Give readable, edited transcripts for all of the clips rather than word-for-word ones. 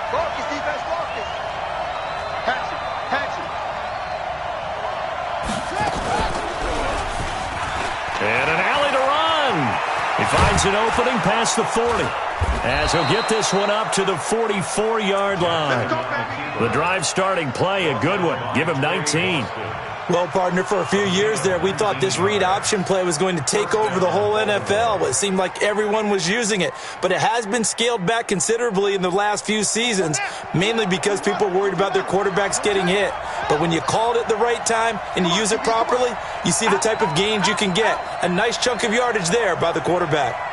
Focus, defense, focus. Patch it, patch it. And an alley to run. He finds an opening past the 40. As he'll get this one up to the 44-yard line. The drive starting play, a good one. Give him 19. Well, partner, for a few years there, we thought this read option play was going to take over the whole NFL. It seemed like everyone was using it. But it has been scaled back considerably in the last few seasons, mainly because people are worried about their quarterbacks getting hit. But when you call it at the right time and you use it properly, you see the type of gains you can get. A nice chunk of yardage there by the quarterback.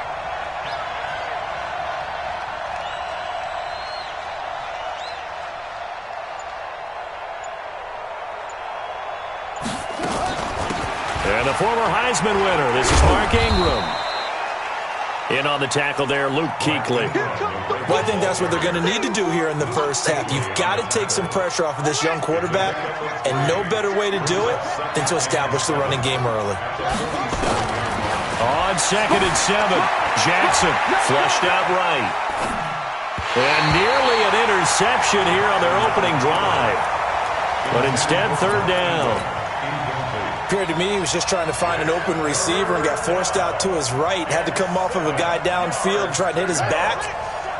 And the former Heisman winner, this is Mark Ingram. In on the tackle there, Luke Kuechly. Well, I think that's what they're going to need to do here in the first half. You've got to take some pressure off of this young quarterback, and no better way to do it than to establish the running game early. On 2nd and 7, Jackson flushed out right. And nearly an interception here on their opening drive. But instead, 3rd down. Appeared to me he was just trying to find an open receiver and got forced out to his right. Had to come off of a guy downfield, try to hit his back.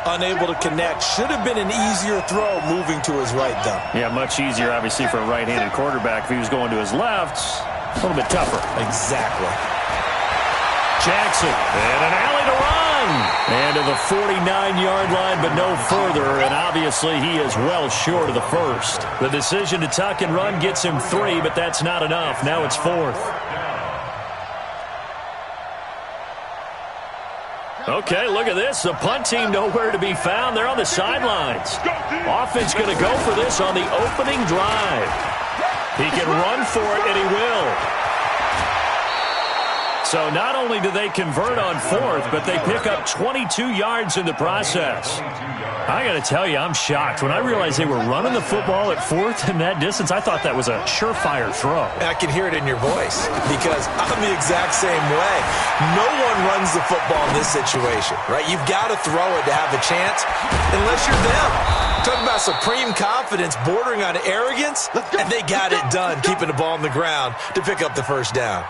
Unable to connect. Should have been an easier throw moving to his right, though. Yeah, much easier, obviously, for a right-handed quarterback. If he was going to his left, a little bit tougher. Exactly. Jackson, and an alley to run. And to the 49-yard line, but no further. And obviously, he is well short of the first. The decision to tuck and run gets him 3, but that's not enough. Now it's 4th. Okay, look at this. The punt team nowhere to be found. They're on the sidelines. Offense going to go for this on the opening drive. He can run for it, and he will. So not only do they convert on 4th, but they pick up 22 yards in the process. I got to tell you, I'm shocked. When I realized they were running the football at 4th in that distance, I thought that was a surefire throw. I can hear it in your voice because I'm the exact same way. No one runs the football in this situation, right? You've got to throw it to have a chance unless you're them. Talk about supreme confidence bordering on arrogance, and they got it done, keeping the ball on the ground to pick up the first down.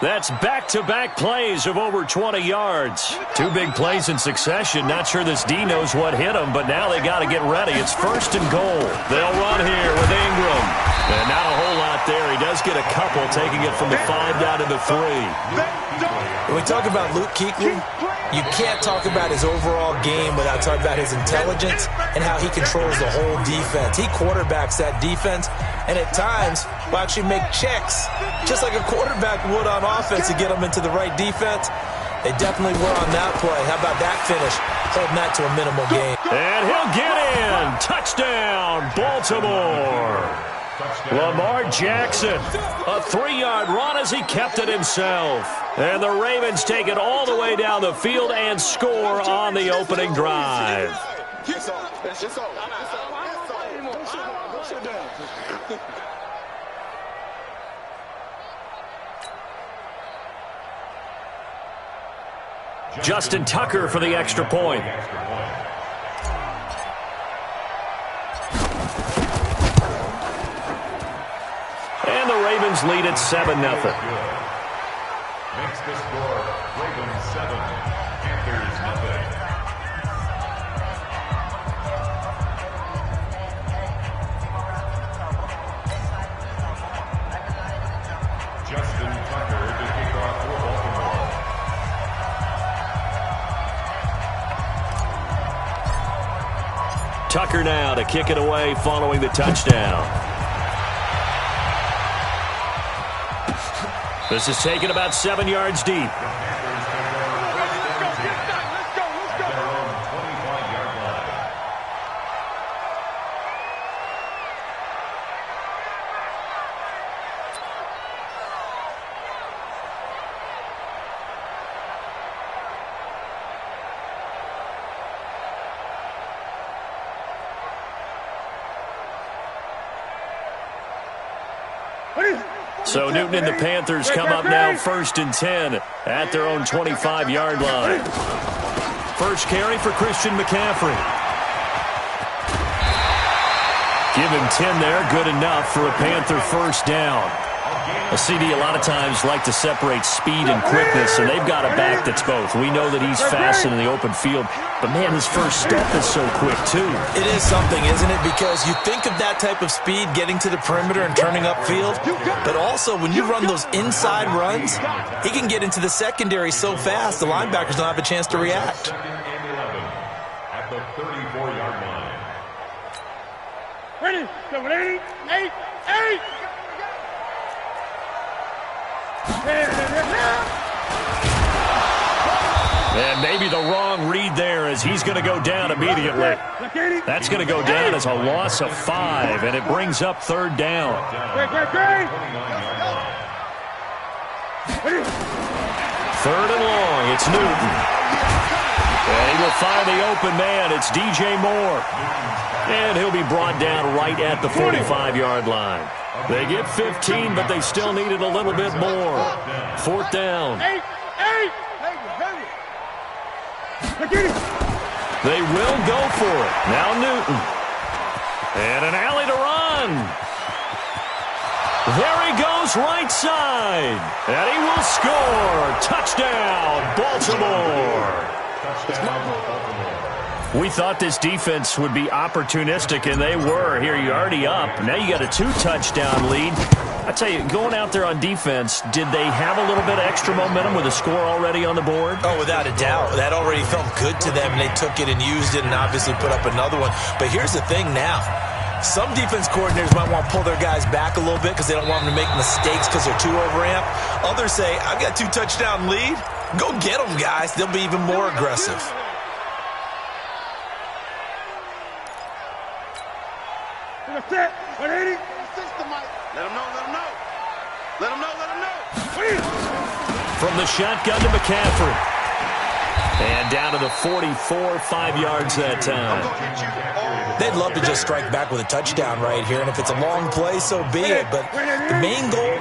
That's back-to-back plays of over 20 yards. 2 big plays in succession. Not sure this D knows what hit him, but now they got to get ready. It's 1st and goal. They'll run here with Ingram. And not a whole lot there. He does get a couple, taking it from the 5 down to the 3. When we talk about Luke Kuechly, you can't talk about his overall game without talking about his intelligence and how he controls the whole defense. He quarterbacks that defense, and at times will actually make checks, just like a quarterback would on offense to get them into the right defense. They definitely were on that play. How about that finish? Holding that to a minimal gain. And he'll get in. Touchdown, Baltimore. Lamar Jackson, a 3-yard run as he kept it himself. And the Ravens take it all the way down the field and score on the opening drive. Justin Tucker for the extra point. And the Ravens lead at 7-0. Makes the score Ravens 7, Panthers nothing. Justin Tucker to kick off for Baltimore. Tucker now to kick it away following the touchdown. This is taken about 7 yards deep. So Newton and the Panthers come up now 1st and 10 at their own 25-yard line. First carry for Christian McCaffrey. Give him 10 there, good enough for a Panther first down. A CD a lot of times like to separate speed and quickness, and they've got a back that's both. We know that he's fast in the open field, but, man, his first step is so quick, too. It is something, isn't it? Because you think of that type of speed getting to the perimeter and turning upfield, but also when you run those inside runs, he can get into the secondary so fast the linebackers don't have a chance to react. At the 34-yard line. Ready, 7, 8, 8, 8. And maybe the wrong read there as he's going to go down immediately. That's going to go down as a loss of 5, and it brings up third down. Third and long, it's Newton. And he will find the open man. It's DJ Moore. And he'll be brought down right at the 45-yard line. They get 15, but they still needed a little bit more. Fourth down. They will go for it. Now Newton. And an alley to run. There he goes right side. And he will score. Touchdown, Baltimore. We thought this defense would be opportunistic, and they were. Here, you're already up. Now you got a 2-touchdown lead. I tell you, going out there on defense, did they have a little bit of extra momentum with a score already on the board? Oh, without a doubt. That already felt good to them, and they took it and used it and obviously put up another one. But here's the thing now. Some defense coordinators might want to pull their guys back a little bit because they don't want them to make mistakes because they're too overamped. Others say, I've got a 2-touchdown lead. Go get them, guys. They'll be even more aggressive. Set. 180. Let him know, let him know. Let him know, let him know. From the shotgun to McCaffrey. And down to the 44, 5 yards that time. They'd love to just strike back with a touchdown right here, and if it's a long play, so be it. But the main goal,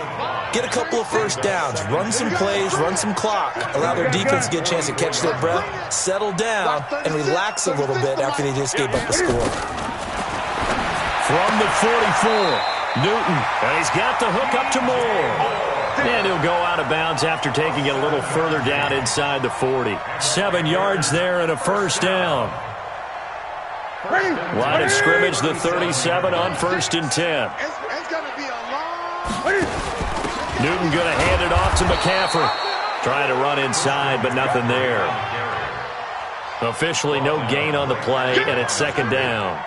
get a couple of first downs, run some plays, run some clock, allow their defense to get a chance to catch their breath, settle down, and relax a little bit after they just gave up a score. From the 44, Newton, and he's got the hook up to Moore. And he'll go out of bounds after taking it a little further down inside the 40. 7 yards there and a first down. Line of scrimmage, the 37 on 1st and 10. It's going to be a long... Newton going to hand it off to McCaffrey. Trying to run inside, but nothing there. Officially no gain on the play, and it's second down.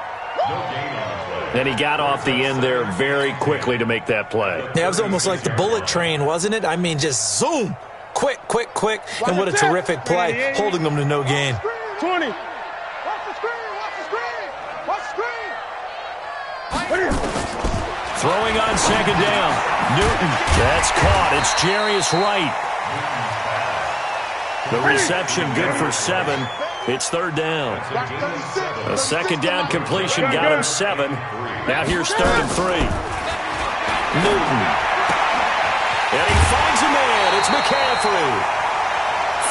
And he got off the end there very quickly to make that play. Yeah, it was almost like the bullet train, wasn't it? I mean, just zoom. Quick, quick, quick. And what a terrific play, holding them to no gain. 20. Watch the screen, watch the screen. Watch the screen. Throwing on second down. Newton. That's caught. It's Jarius Wright. The reception good for 7. It's third down. A second down completion got him 7. Now here's 3rd and 3. Newton. And he finds a man. It's McCaffrey.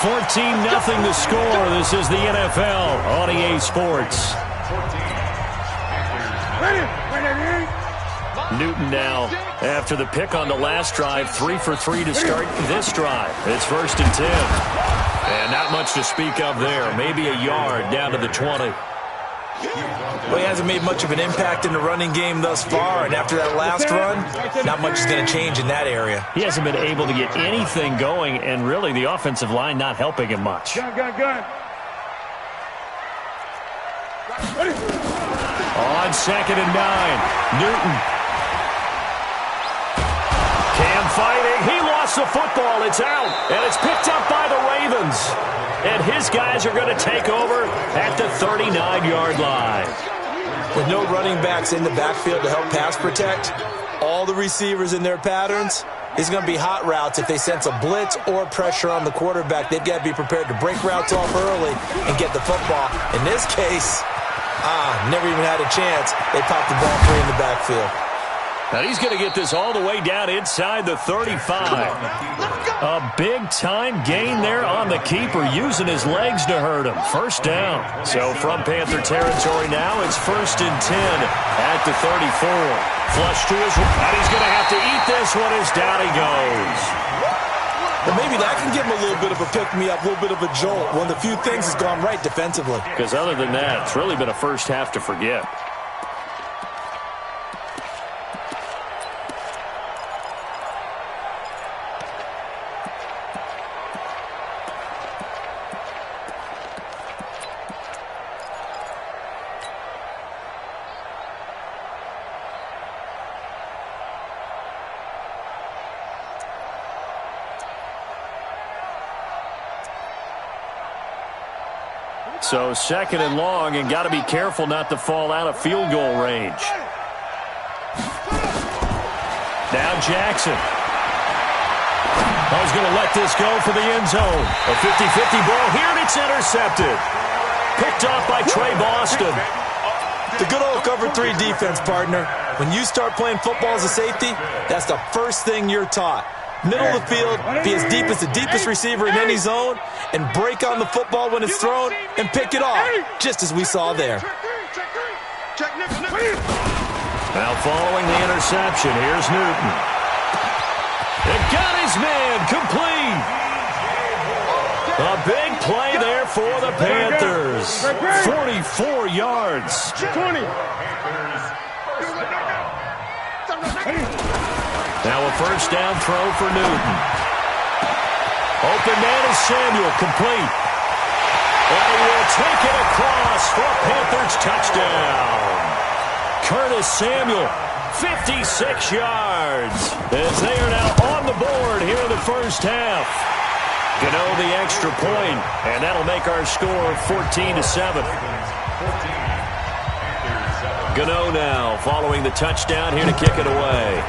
14-0 the score. This is the NFL on EA Sports. Newton now, after the pick on the last drive, 3 for 3 to start this drive. It's 1st and 10. And not much to speak of there. Maybe a yard down to the 20. Well, he hasn't made much of an impact in the running game thus far, and after that last run, not much is going to change in that area. He hasn't been able to get anything going, and really the offensive line not helping him much. Gun. On 2nd and 9, Newton. Cam fighting. He lost the football. It's out, and it's picked up by the Ravens. And his guys are going to take over at the 39-yard line. With no running backs in the backfield to help pass protect, all the receivers in their patterns, it's going to be hot routes if they sense a blitz or pressure on the quarterback. They've got to be prepared to break routes off early and get the football. In this case, never even had a chance. They popped the ball free in the backfield. Now he's going to get this all the way down inside the 35. A big-time gain there on the keeper, using his legs to hurt him. First down. So from Panther territory now, it's 1st and 10 at the 34. Flush to his right, and he's going to have to eat this one as down he goes. Well, maybe that can give him a little bit of a pick-me-up, a little bit of a jolt. One of the few things has gone right defensively. Because other than that, it's really been a first half to forget. So 2nd and long, and got to be careful not to fall out of field goal range. Now Jackson. He's going to let this go for the end zone. A 50-50 ball here, and it's intercepted. Picked off by Trey Boston. The good old cover 3 defense, partner. When you start playing football as a safety, that's the first thing you're taught. Middle of the field, be as deep as the deepest receiver in any zone, and break on the football when it's thrown and pick it off, just as we saw there. Now following the interception, here's Newton. It got his man complete. A big play there for the Panthers. 44 yards. 20. Now a first down throw for Newton. Open man is Samuel, complete. And he will take it across for a Panthers touchdown. Curtis Samuel, 56 yards. As they are now on the board here in the first half. Gano the extra point, and that'll make our score 14-7. Gano now following the touchdown here to kick it away.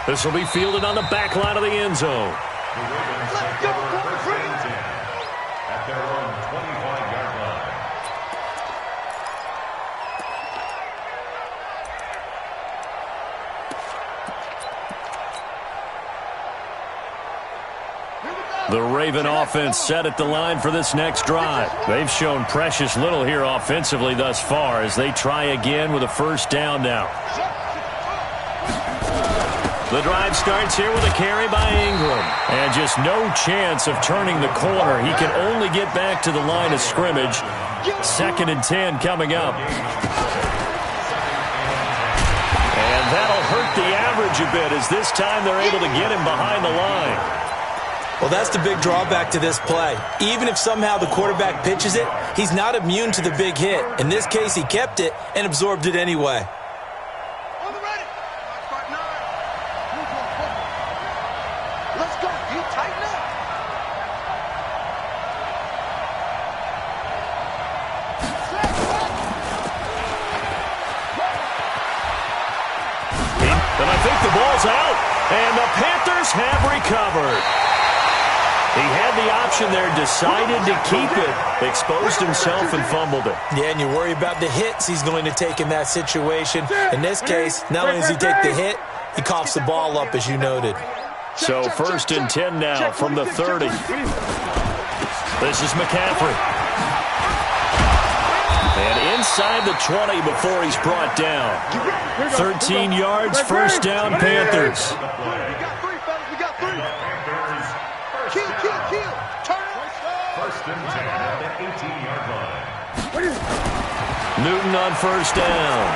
This will be fielded on the back line of the end zone. At their own 25-yard line. The Raven offense set at the line for this next drive. They've shown precious little here offensively thus far as they try again with a first down now. The drive starts here with a carry by Ingram. And just no chance of turning the corner. He can only get back to the line of scrimmage. 2nd and 10 coming up. And that'll hurt the average a bit as this time they're able to get him behind the line. Well, that's the big drawback to this play. Even if somehow the quarterback pitches it, he's not immune to the big hit. In this case, he kept it and absorbed it anyway. Let's go. You tighten up. And I think the ball's out. And the Panthers have recovered. He had the option there, decided to keep it, exposed himself and fumbled it. Yeah, and you worry about the hits he's going to take in that situation. In this case, not only does he take the hit, he coughs the ball up, as you noted. So 1st and 10 now from the 30. This is McCaffrey. And inside the 20 before he's brought down. 13 yards, first down, Panthers. Newton on first down.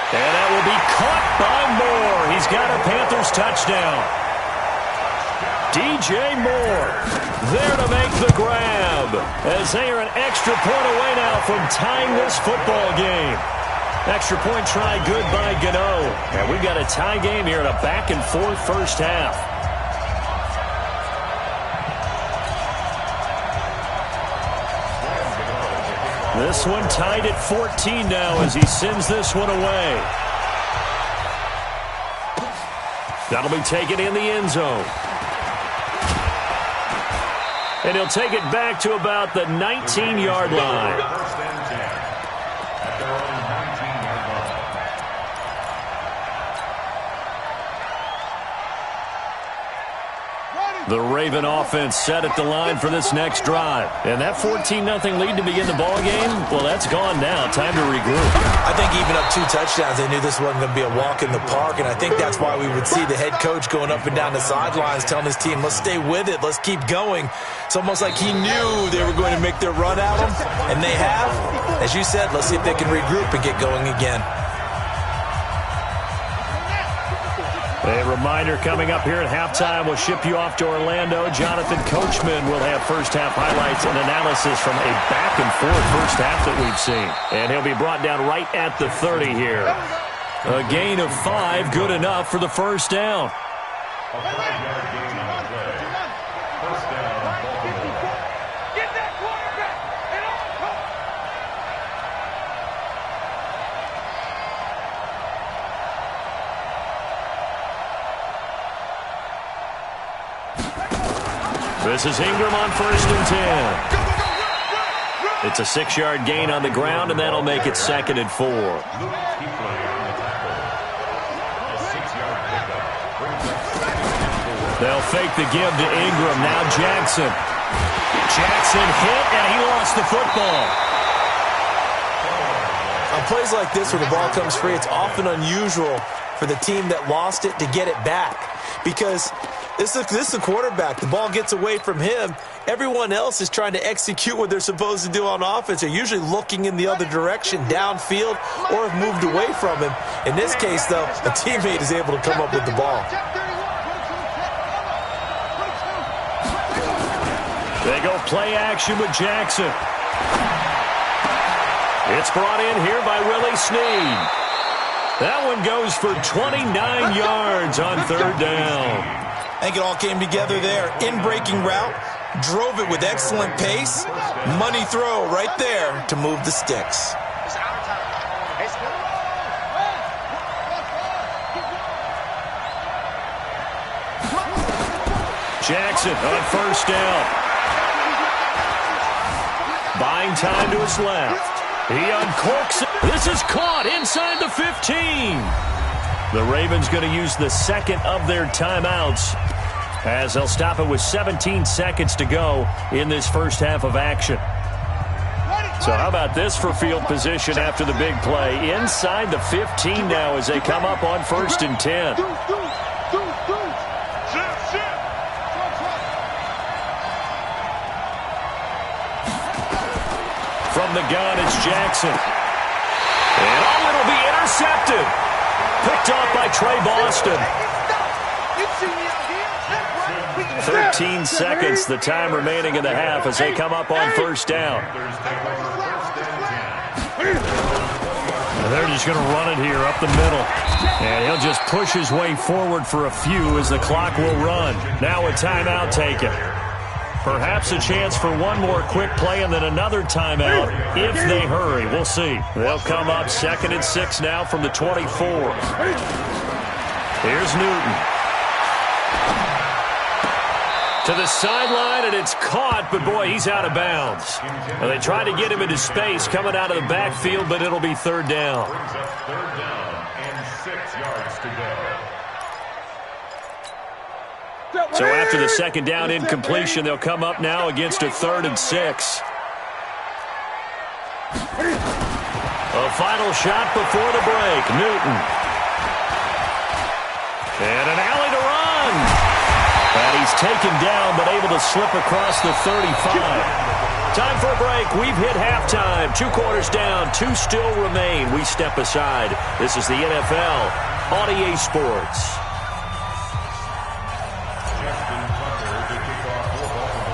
And that will be caught by Moore. He's got a Panthers touchdown. DJ Moore there to make the grab as they are an extra point away now from tying this football game. Extra point try good by Gano. And we've got a tie game here in a back-and-forth first half. This one tied at 14 now as he sends this one away. That'll be taken in the end zone. And he'll take it back to about the 19-yard line. The Raven offense set at the line for this next drive. And that 14-0 lead to begin the ball game, well, that's gone now. Time to regroup. I think even up 2 touchdowns, they knew this wasn't going to be a walk in the park, and I think that's why we would see the head coach going up and down the sidelines telling his team, let's stay with it, let's keep going. It's almost like he knew they were going to make their run at him, and they have. As you said, let's see if they can regroup and get going again. A reminder coming up here at halftime. We'll ship you off to Orlando. Jonathan Coachman will have first-half highlights and analysis from a back-and-forth first half that we've seen. And he'll be brought down right at the 30 here. A gain of 5, good enough for the first down. A 5-yard gain on the play. First down, Baltimore. Get that quarterback and on. This is Ingram on 1st and 10. It's a 6-yard gain on the ground, and that'll make it 2nd and 4. Luke Kuechly on the tackle. A 6-yard pickup brings up 2nd and 4. They'll fake the give to Ingram. Now Jackson. Jackson hit, and he lost the football. On plays like this where the ball comes free, it's often unusual for the team that lost it to get it back. Because this is the quarterback. The ball gets away from him. Everyone else is trying to execute what they're supposed to do on offense. They're usually looking in the other direction, downfield, or have moved away from him. In this case, though, a teammate is able to come up with the ball. They go play action with Jackson. It's brought in here by Willie Snead. That one goes for 29 yards on 3rd down. I think it all came together there. In-breaking route, drove it with excellent pace. Money throw right there to move the sticks. Jackson on 1st down. Buying time to his left. He uncorks it. This is caught inside the 15. The Ravens going to use the second of their timeouts as they'll stop it with 17 seconds to go in this first half of action. So how about this for field position after the big play? Inside the 15 now as they come up on 1st and 10. From the gun, it's Jackson. And oh, it'll be intercepted. Picked off by Trey Boston. 13 seconds, the time remaining in the half as they come up on 1st down. And they're just going to run it here up the middle. And he'll just push his way forward for a few as the clock will run. Now a timeout taken. Perhaps a chance for one more quick play and then another timeout if they hurry. We'll see. They'll come up 2nd and 6 now from the 24. Here's Newton. To the sideline, and it's caught, but boy, he's out of bounds. Well, they tried to get him into space coming out of the backfield, but it'll be 3rd down. Brings up 3rd down and 6 yards to go. So after the 2nd down incompletion, they'll come up now against a 3rd and 6. A final shot before the break. Newton. And an alley to run. And he's taken down, but able to slip across the 35. Time for a break. We've hit halftime. 2 quarters down. 2 still remain. We step aside. This is the NFL on EA Sports.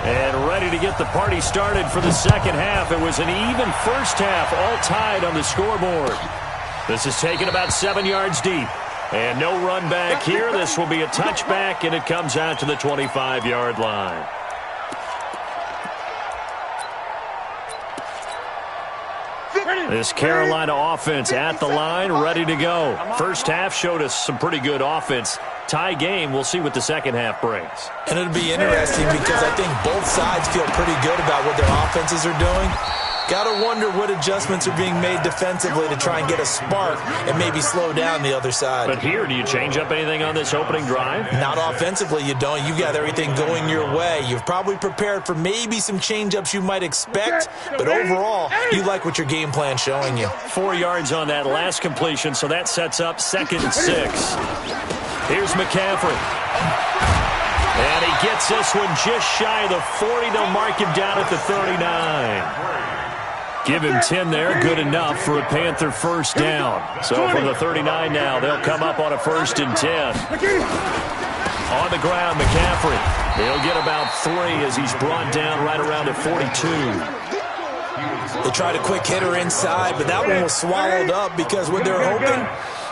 And ready to get the party started for the second half. It was an even first half, all tied on the scoreboard. This is taken about 7 yards deep. And no run back here. This will be a touchback, and it comes out to the 25-yard line. This Carolina offense at the line, ready to go. First half showed us some pretty good offense. Tie game, we'll see what the second half brings. And it'll be interesting because I think both sides feel pretty good about what their offenses are doing. Gotta wonder what adjustments are being made defensively to try and get a spark and maybe slow down the other side. But here, do you change up anything on this opening drive? Not offensively, you don't. You got everything going your way. You've probably prepared for maybe some change-ups you might expect, but overall, you like what your game plan's showing you. 4 yards on that last completion, so that sets up 2nd and 6. Here's McCaffrey. And he gets this one just shy of the 40. They'll mark him down at the 39. Give him 10 there, good enough for a Panther first down. So from the 39 now, they'll come up on a 1st and 10. On the ground, McCaffrey. He'll get about 3 as he's brought down right around at 42. They tried a quick hitter inside, but that one was swallowed up because when they're open,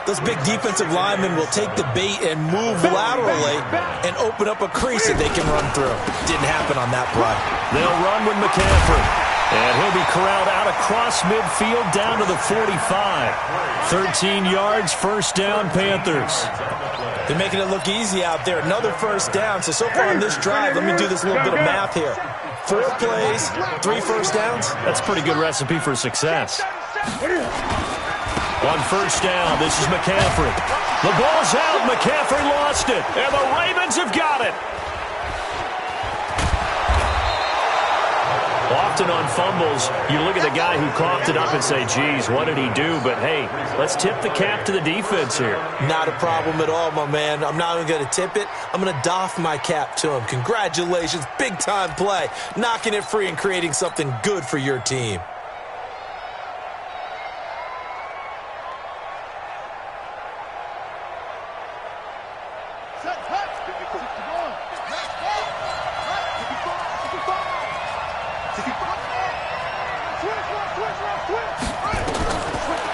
those big defensive linemen will take the bait and move laterally and open up a crease that they can run through. Didn't happen on that play. They'll run with McCaffrey. And he'll be corralled out across midfield down to the 45. 13 yards, first down, Panthers. They're making it look easy out there. Another first down. So far on this drive, let me do this little bit of math here. 4 plays, 3 first downs. That's a pretty good recipe for success. On first down, this is McCaffrey. The ball's out. McCaffrey lost it. And the Ravens have got it. Often on fumbles, you look at the guy who coughed it up and say, geez, what did he do? But, hey, let's tip the cap to the defense here. Not a problem at all, my man. I'm not even going to tip it. I'm going to doff my cap to him. Congratulations. Big-time play. Knocking it free and creating something good for your team.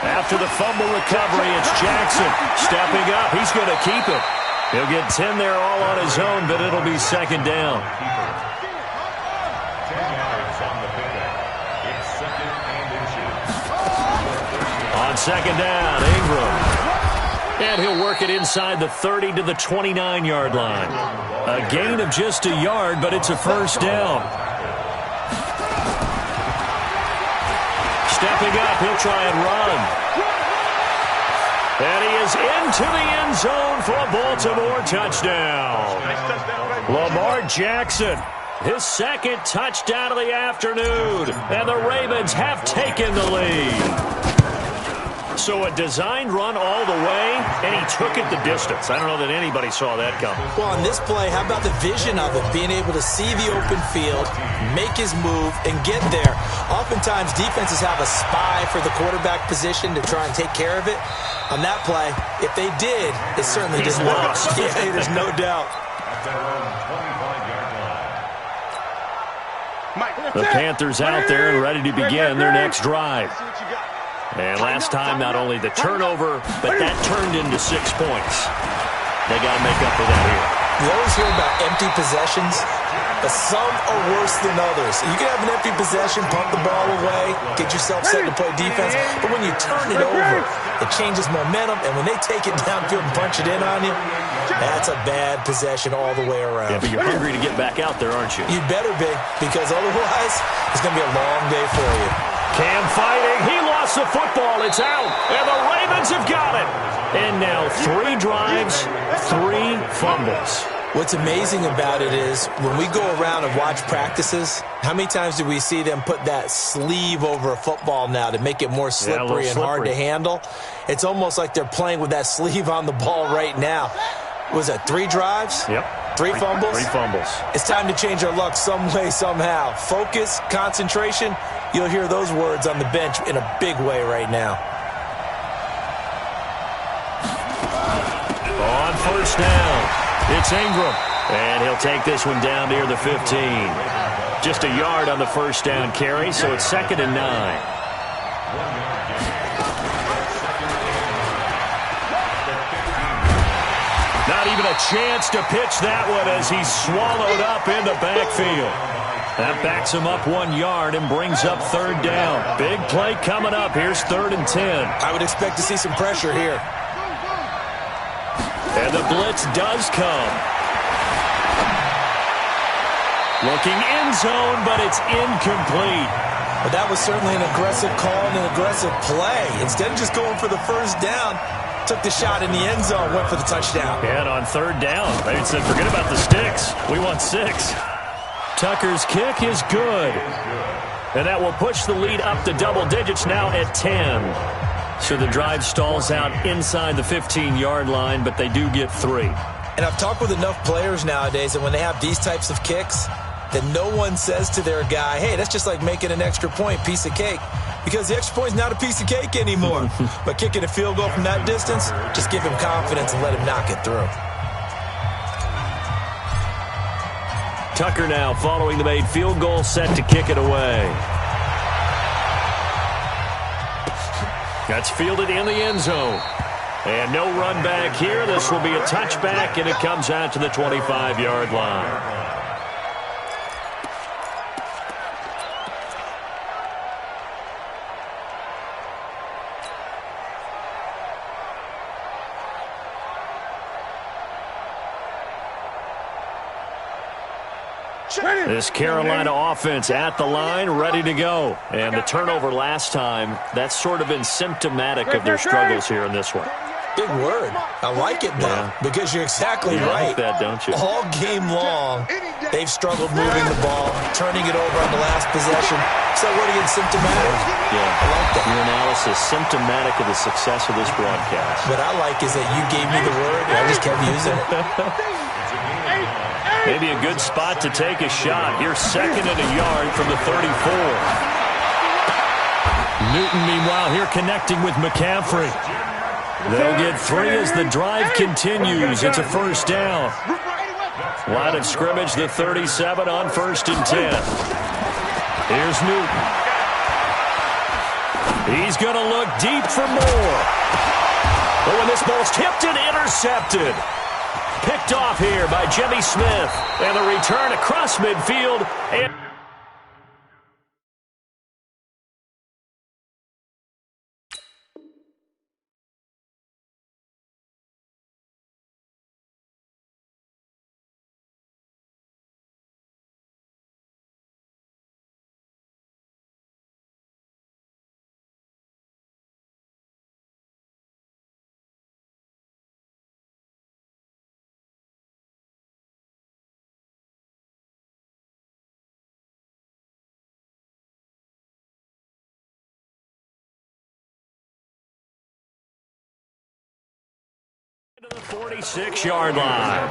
After the fumble recovery, it's Jackson stepping up. He's going to keep it. He'll get 10 there all on his own, but it'll be 2nd down. 10 yards on the pickup. It's 2nd and inches. On 2nd down, Ingram. And he'll work it inside the 30 to the 29-yard line. A gain of just a yard, but it's a first down. Stepping up, he'll try and run. And he is into the end zone for a Baltimore touchdown. Lamar Jackson, his 2nd touchdown of the afternoon. And the Ravens have taken the lead. So a designed run all the way, and he took it the distance. I don't know that anybody saw that coming. Well, on this play, how about the vision of it? Being able to see the open field, make his move, and get there. Oftentimes, defenses have a spy for the quarterback position to try and take care of it. On that play, if they did, it certainly didn't work. Yeah, there's no doubt. The Panthers out there and ready to begin their next drive. And last time, not only the turnover, but that turned into 6 points. They got to make up for that here. We always hear about empty possessions, but some are worse than others. You can have an empty possession, pump the ball away, get yourself set to play defense, but when you turn it over, it changes momentum, and when they take it downfield and punch it in on you, that's a bad possession all the way around. Yeah, but you're hungry to get back out there, aren't you? You better be, because otherwise, it's going to be a long day for you. Cam fighting. He lost the football. It's out. And the Ravens have got it. And now 3 drives, 3 fumbles. What's amazing about it is when we go around and watch practices, how many times do we see them put that sleeve over a football now to make it more slippery and hard to handle? It's almost like they're playing with that sleeve on the ball right now. Was that 3 drives? Yep. 3 fumbles? 3 fumbles. It's time to change our luck some way, somehow. Focus, concentration. You'll hear those words on the bench in a big way right now. On first down, it's Ingram. And he'll take this one down near the 15. Just a yard on the first down carry, so it's 2nd and 9. Not even a chance to pitch that one as he's swallowed up in the backfield. That backs him up 1 yard and brings up 3rd down. Big play coming up. Here's 3rd and 10. I would expect to see some pressure here. And the blitz does come. Looking end zone, but it's incomplete. But that was certainly an aggressive call and an aggressive play. Instead of just going for the first down, took the shot in the end zone, went for the touchdown. And on third down, they said, forget about the sticks. We want 6. Tucker's kick is good. And that will push the lead up to double digits now at 10. So the drive stalls out inside the 15-yard line, but they do get 3. And I've talked with enough players nowadays that when they have these types of kicks, that no one says to their guy, hey, that's just like making an extra point, piece of cake. Because the extra point is not a piece of cake anymore. But kicking a field goal from that distance, just give him confidence and let him knock it through. Tucker now following the made field goal, set to kick it away. That's fielded in the end zone. And no run back here. This will be a touchback, and it comes out to the 25-yard line. This Carolina offense at the line, ready to go. And the turnover last time, that's sort of been symptomatic of their struggles here in this one. Big word. I like it, though, because you're exactly right. You like that, don't you? All game long, they've struggled moving the ball, turning it over on the last possession. So what again, symptomatic? Yeah. I like that. Your analysis, symptomatic of the success of this broadcast. What I like is that you gave me the word, and I just kept using it. Maybe a good spot to take a shot. Here's 2nd and a yard from the 34. Newton, meanwhile, here connecting with McCaffrey. They'll get 3 as the drive continues. It's a first down. Line of scrimmage, the 37 on 1st and 10. Here's Newton. He's going to look deep for more. But when this ball's tipped and intercepted. Picked off here by Jimmy Smith. And the return across midfield. And to the 46-yard line.